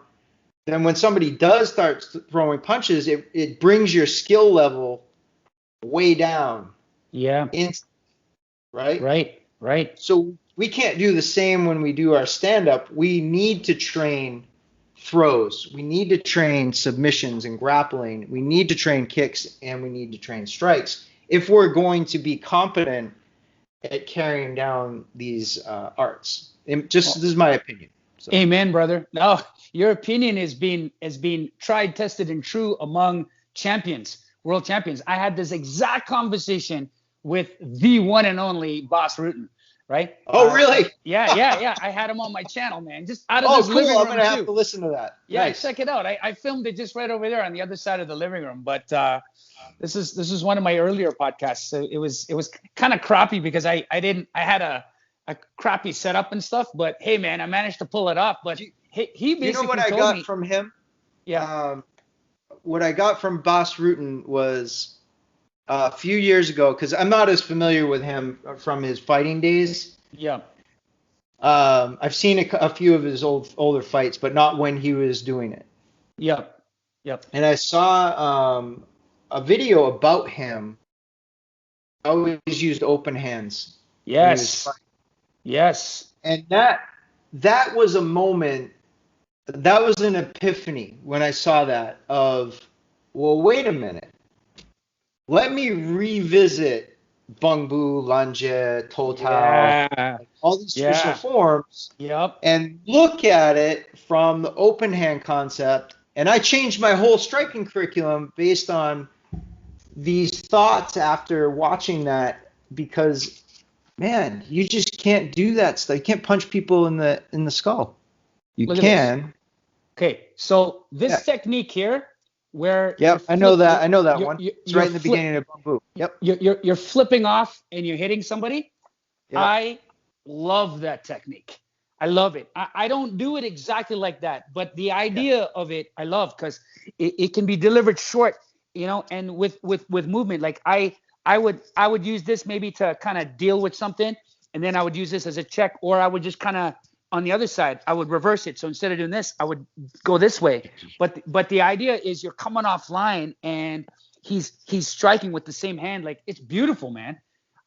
then when somebody does start throwing punches, it brings your skill level way down. Yeah. Right? Right. So we can't do the same when we do our stand-up. We need to train throws. We need to train submissions and grappling. We need to train kicks, and we need to train strikes if we're going to be competent at carrying down these arts. This is my opinion. So. Amen, brother. No, your opinion has been tried, tested, and true among champions, world champions. I had this exact conversation with the one and only Boss Rutten, right? Oh, really? Yeah. I had him on my channel, man. Just out of this living room. I'm gonna have to listen to that. Yeah, nice. Check it out. I filmed it just right over there on the other side of the living room. But this is one of my earlier podcasts. So it was kind of crappy because I had a crappy setup and stuff. But hey, man, I managed to pull it off. But he basically told me. You know what I got from him? Yeah. What I got from Boss Rutten was a few years ago, because I'm not as familiar with him from his fighting days. Yeah. I've seen a few of his older fights, but not when he was doing it. Yep. And I saw a video about him. I always used open hands. Yes. And that was a moment. That was an epiphany when I saw that of, well, wait a minute. Let me revisit Bung Bu, Lunge, Tou Tao, all these traditional forms, and look at it from the open hand concept. And I changed my whole striking curriculum based on these thoughts after watching that, because, man, you just can't do that stuff. You can't punch people in the skull. You can. Okay, so this technique here, where I know that one. It's right in the beginning of Bung Bu. Yep. You're flipping off and you're hitting somebody. Yep. I love that technique. I love it. I don't do it exactly like that, but the idea of it I love, because it can be delivered short, and with movement. Like I I would use this maybe to kind of deal with something, and then I would use this as a check, or I would just kind of on the other side, I would reverse it. So instead of doing this, I would go this way. But the idea is you're coming offline and he's striking with the same hand. Like, it's beautiful, man.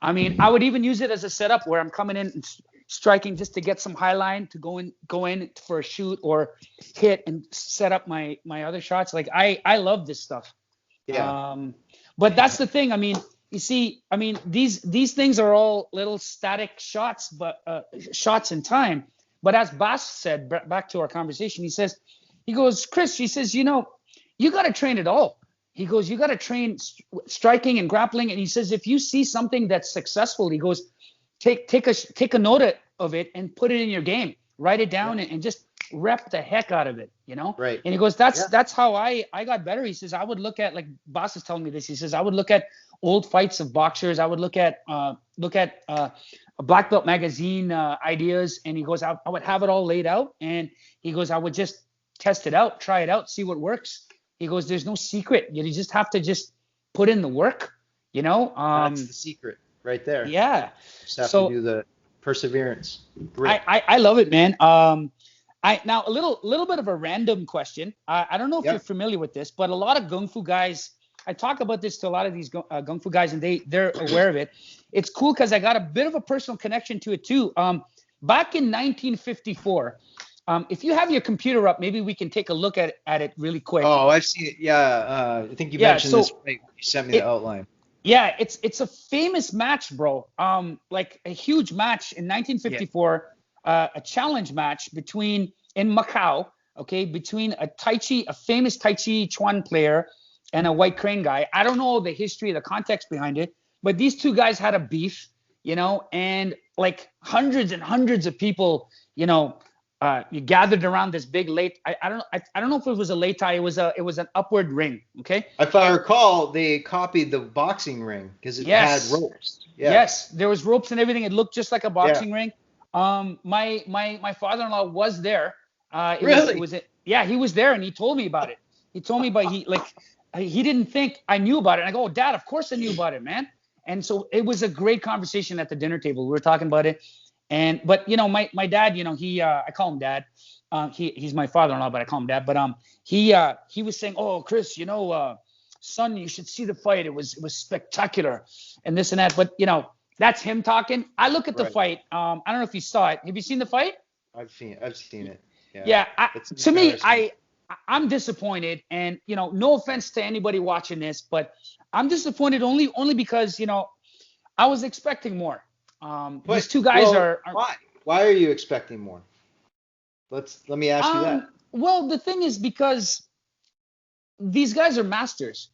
I mean, I would even use it as a setup where I'm coming in and striking just to get some high line to go in for a shoot or hit and set up my other shots. Like, I love this stuff. Yeah. But that's the thing. I mean, you see, I mean, these things are all little static shots, but shots in time. But as Bas said, back to our conversation, he goes, Chris, he says, you got to train it all. He goes, you got to train striking and grappling. And he says, if you see something that's successful, he goes, take a note of it and put it in your game. Write it down and just rep the heck out of it, Right. And he goes, that's how I got better. He says, I would look at, like Bas is telling me this. He says, I would look at old fights of boxers. I would look at a Black Belt magazine ideas, and he goes, I would have it all laid out, and he goes, I would just test it out, try it out, see what works. He goes, there's no secret. You just have to just put in the work, That's the secret right there. Yeah. Just have to do the perseverance. Great. I love it, man. Now a little bit of a random question. I don't know if you're familiar with this, but a lot of Kung Fu guys, I talk about this to a lot of these Kung Fu guys, and they're aware of it. It's cool because I got a bit of a personal connection to it too. Back in 1954, if you have your computer up, maybe we can take a look at it really quick. Oh, I've seen it. Yeah, I think you mentioned this. Right? You sent me the outline. Yeah, it's a famous match, bro. Like a huge match in 1954, a challenge match in Macau, between a famous Tai Chi Chuan player and a White Crane guy. I don't know the history, the context behind it, but these two guys had a beef, and like hundreds and hundreds of people, you gathered around this big I don't know if it was a lei. It was an upward ring. Okay. If I recall, they copied the boxing ring because it had ropes. Yeah. Yes, there was ropes and everything. It looked just like a boxing ring. My father-in-law was there. Really? He was there, and he told me about it. He told me, but he didn't think I knew about it. And I go, oh, Dad, of course I knew about it, man. And so it was a great conversation at the dinner table. We were talking about it. But my dad, I call him Dad. He's my father-in-law, but I call him Dad. But he was saying, oh, Chris, son, you should see the fight. It was spectacular, and this and that. But that's him talking. I look at the fight. I don't know if you saw it. Have you seen the fight? I've seen it. Yeah. To me, I'm disappointed, and no offense to anybody watching this, but I'm disappointed only because I was expecting more. These two guys are why are you expecting more? Let me ask you that. Well, the thing is because these guys are masters,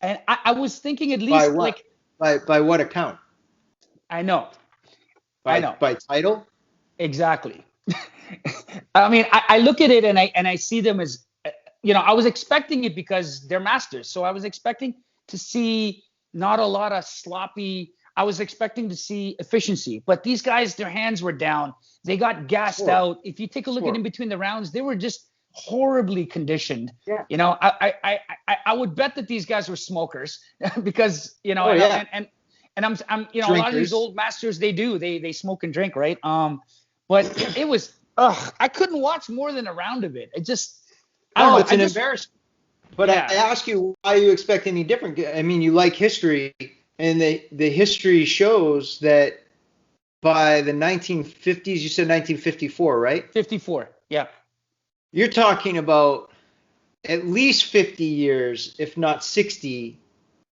and I was thinking at least by what account? I know. By title? Exactly. I mean, I look at it and I see them as, I was expecting it because they're masters. So I was expecting to see not a lot of sloppy. I was expecting to see efficiency, but these guys, their hands were down. They got gassed out. If you take a look at in between the rounds, they were just horribly conditioned. Yeah. I would bet that these guys were smokers because, and I'm a lot of these old masters, they smoke and drink, right? But it was, I couldn't watch more than a round of it. It just, I don't know. It's an embarrassment. But I ask you, why you expect any different? I mean, you like history, and the history shows that by the 1950s, you said 1954, right? 54, yeah. You're talking about at least 50 years, if not 60,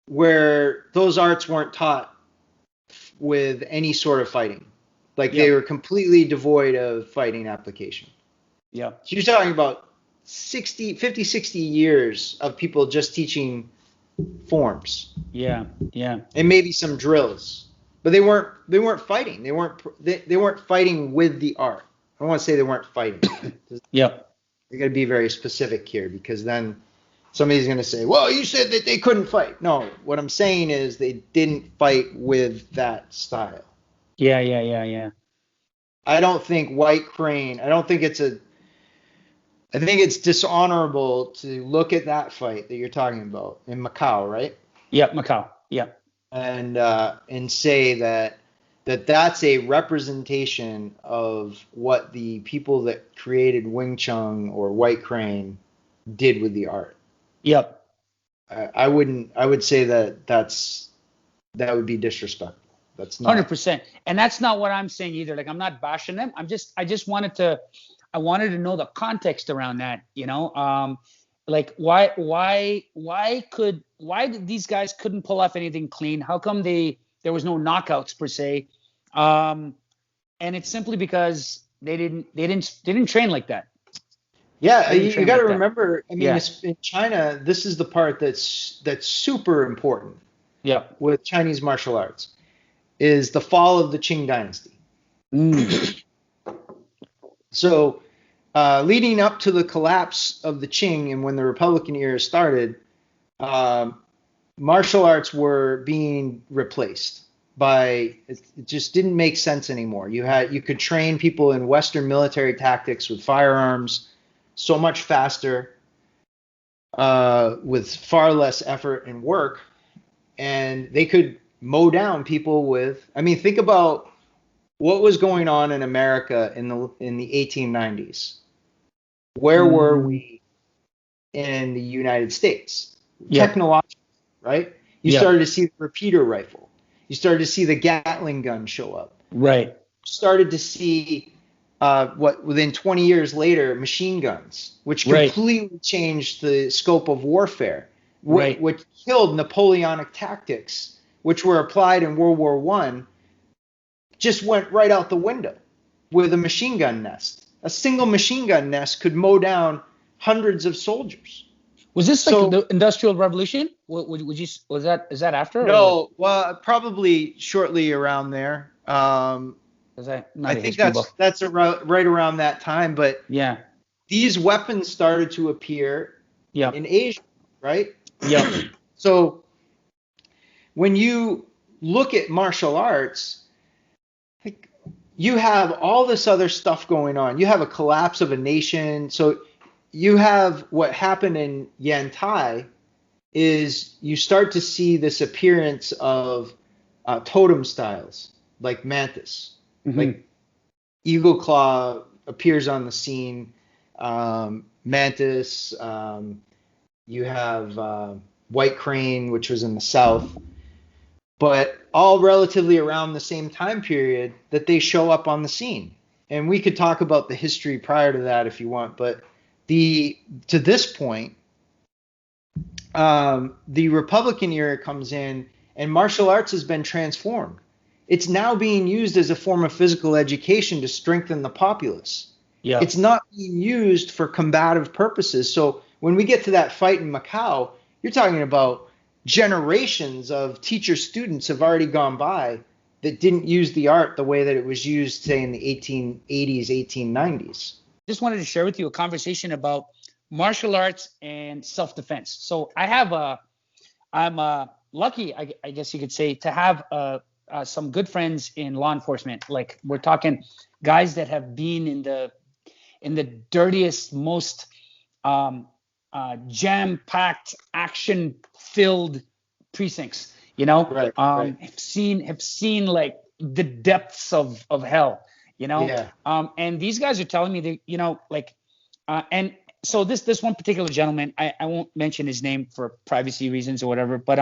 where those arts weren't taught with any sort of fighting. Like they were completely devoid of fighting application. Yeah. So you're talking about 50, 60 years of people just teaching forms. Yeah. And maybe some drills. But they weren't fighting. They weren't fighting with the art. I don't want to say they weren't fighting. Yep. You got to be very specific here, because then somebody's going to say, well, you said that they couldn't fight. No, what I'm saying is they didn't fight with that style. Yeah. I don't think White Crane, I think it's dishonorable to look at that fight that you're talking about in Macau, right? Yeah, Macau. Yeah. and say that's a representation of what the people that created Wing Chun or White Crane did with the art. Yep. I would say that would be disrespectful. That's not 100%. And that's not what I'm saying either. Like, I'm not bashing them. I just wanted to know the context around that, like why did these guys couldn't pull off anything clean? How come there was no knockouts per se? And it's simply because they didn't train like that. Yeah, you got to remember. I mean, Yeah. in China, this is the part that's super important. Yeah. With Chinese martial arts, is the fall of the Qing Dynasty. So, leading up to the collapse of the Qing and when the Republican era started, martial arts were being replaced by it just didn't make sense anymore. You could train people in Western military tactics with firearms so much faster, with far less effort and work, and they could mow down people with. I mean, think about what was going on in America in the 1890s. Where were we in the United States? Yeah. Technological, right? You started to see the repeater rifle. You started to see the Gatling gun show up. Right. You started to see within 20 years later, machine guns, which completely changed the scope of warfare. Which killed Napoleonic tactics, which were applied in World War I, just went right out the window with a machine gun nest. A single machine gun nest could mow down hundreds of soldiers. Was this like the Industrial Revolution? Is that after? No, well, probably shortly around there. I think that's right around that time. But yeah, these weapons started to appear in Asia, right? Yeah. So when you look at martial arts, you have all this other stuff going on. You have a collapse of a nation. So you have what happened in Yantai is you start to see this appearance of totem styles like Mantis. Like Eagle Claw appears on the scene. Mantis. You have White Crane, which was in the south, but all relatively around the same time period that they show up on the scene. And we could talk about the history prior to that if you want, but to this point, the Republican era comes in and martial arts has been transformed. It's now being used as a form of physical education to strengthen the populace. Yeah. It's not being used for combative purposes. So when we get to that fight in Macau, you're talking about generations of teacher students have already gone by that didn't use the art the way that it was used, say, in the 1880s, 1890s. Just wanted to share with you a conversation about martial arts and self-defense. So I'm lucky, I guess you could say, to have some good friends in law enforcement. Like, we're talking guys that have been in the dirtiest, most jam-packed, action-filled precincts. Right. Have seen like the depths of hell. Yeah. And these guys are telling me that, and so this one particular gentleman, I won't mention his name for privacy reasons or whatever, but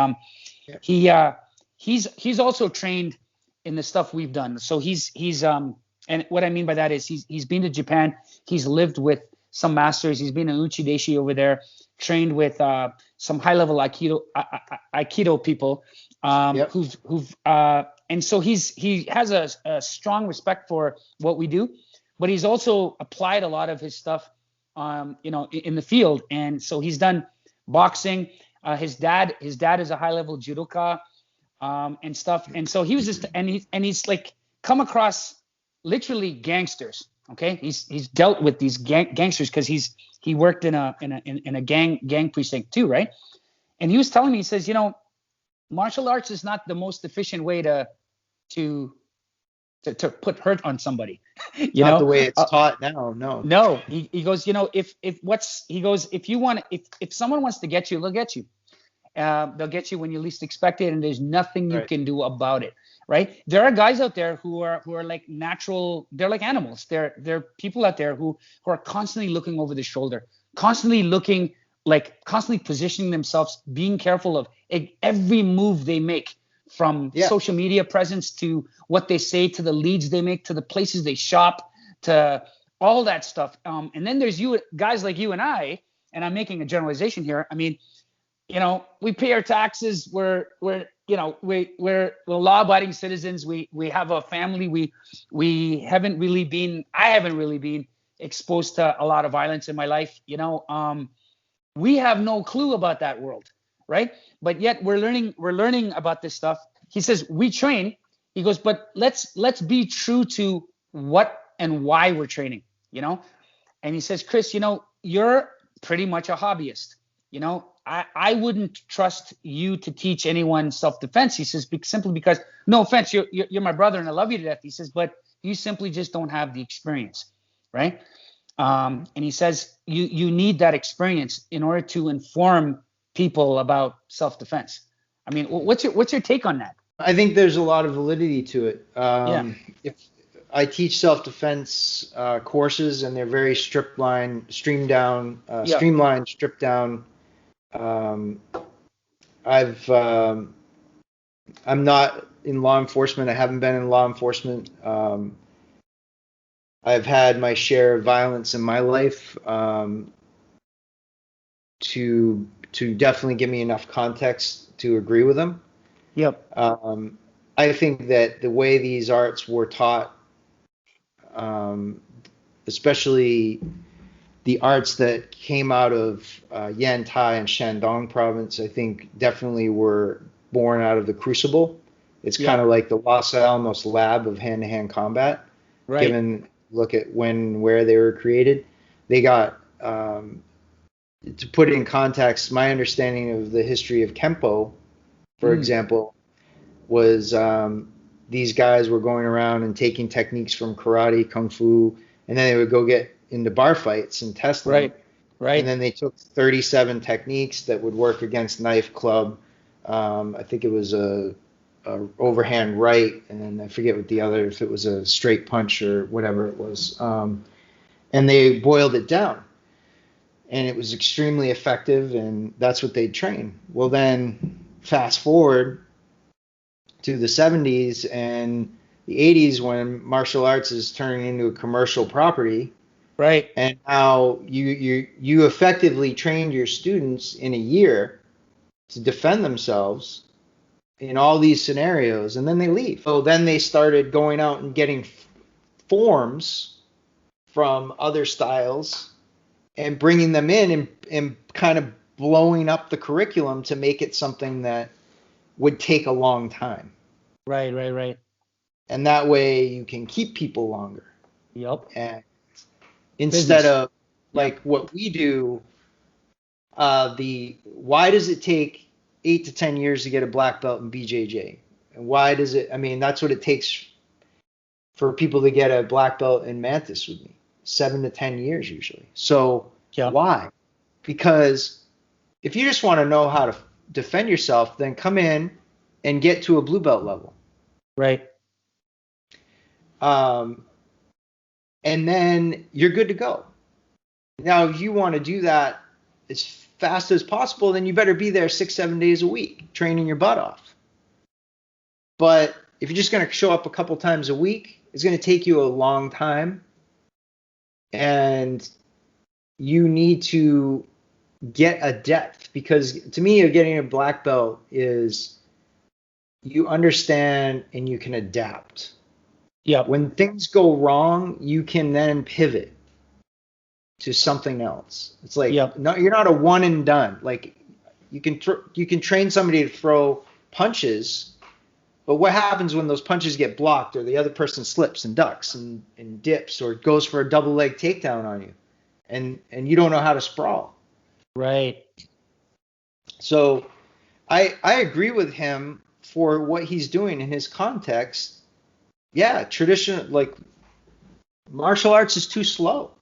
he's also trained in the stuff we've done. So he's and what I mean by that is he's been to Japan. He's lived with some masters. He's been in Uchideshi over there, trained with some high level Aikido people who've and so he has a strong respect for what we do, but he's also applied a lot of his stuff in the field. And so he's done boxing. His dad is a high level judoka and stuff. And so he was just he's like come across literally gangsters. Okay, he's dealt with these gangsters because he worked in a gang precinct too, right? And he was telling me, he says, martial arts is not the most efficient way to put hurt on somebody. Not the way it's taught now. No. He goes, if someone wants to get you, they'll get you. They'll get you when you least expect it, and there's nothing you Right. can do about it. Right? There are guys out there who are like natural. They're like animals. They're people out there who are constantly looking over the shoulder, constantly looking, like constantly positioning themselves, being careful of every move they make, from Yeah. social media presence to what they say, to the leads they make, to the places they shop, to all that stuff. And then there's you guys like you and I, and I'm making a generalization here. I mean, we pay our taxes. We're law-abiding citizens. We have a family. I haven't really been exposed to a lot of violence in my life. We have no clue about that world, right? But yet we're learning about this stuff. He says we train. He goes, but let's be true to what and why we're training, And he says, Chris, you're pretty much a hobbyist. I wouldn't trust you to teach anyone self-defense. He says, simply because, no offense, you're my brother and I love you to death. He says, but you simply just don't have the experience, right? And he says you need that experience in order to inform people about self-defense. I mean, what's your take on that? I think there's a lot of validity to it. Yeah. If I teach self-defense courses, and they're very streamlined, stripped down. I'm not in law enforcement. I haven't been in law enforcement. I've had my share of violence in my life to definitely give me enough context to agree with them. Yep. I think that the way these arts were taught, especially the arts that came out of Yantai and Shandong province, I think definitely were born out of the Crucible. It's kind of like the Los Alamos lab of hand-to-hand combat. Right. Given look at where they were created, they got to put it in context. My understanding of the history of Kempo, for example, was these guys were going around and taking techniques from karate, kung fu, and then they would go get into bar fights and test them. Right. And then they took 37 techniques that would work against knife, club. I think it was a overhand right, and I forget what the other, if it was a straight punch or whatever it was. And they boiled it down, and it was extremely effective, and that's what they train. Well, then fast forward to the 70s and the 80s, when martial arts is turning into a commercial property. Right. And now you effectively trained your students in a year to defend themselves in all these scenarios, and then they leave. So then they started going out and getting forms from other styles and bringing them in and kind of blowing up the curriculum to make it something that would take a long time. Right. And that way you can keep people longer. Yep. And instead of like what we do, why does it take 8 to 10 years to get a black belt in BJJ? And why does it, I mean, that's what it takes for people to get a black belt in Mantis with me, 7 to 10 years usually. So why? Because if you just want to know how to defend yourself, then come in and get to a blue belt level. Right. And then you're good to go. Now, if you want to do that as fast as possible, then you better be there 6-7 days a week, training your butt off. But if you're just going to show up a couple times a week, it's going to take you a long time. And you need to get a depth, because to me, getting a black belt is you understand and you can adapt. Yeah. When things go wrong, you can then pivot to something else. It's like no, you're not a one and done. Like you can train somebody to throw punches, but what happens when those punches get blocked, or the other person slips and ducks and dips, or goes for a double leg takedown on you, and you don't know how to sprawl. Right. So I agree with him for what he's doing in his context. Yeah, traditional, like martial arts is too slow.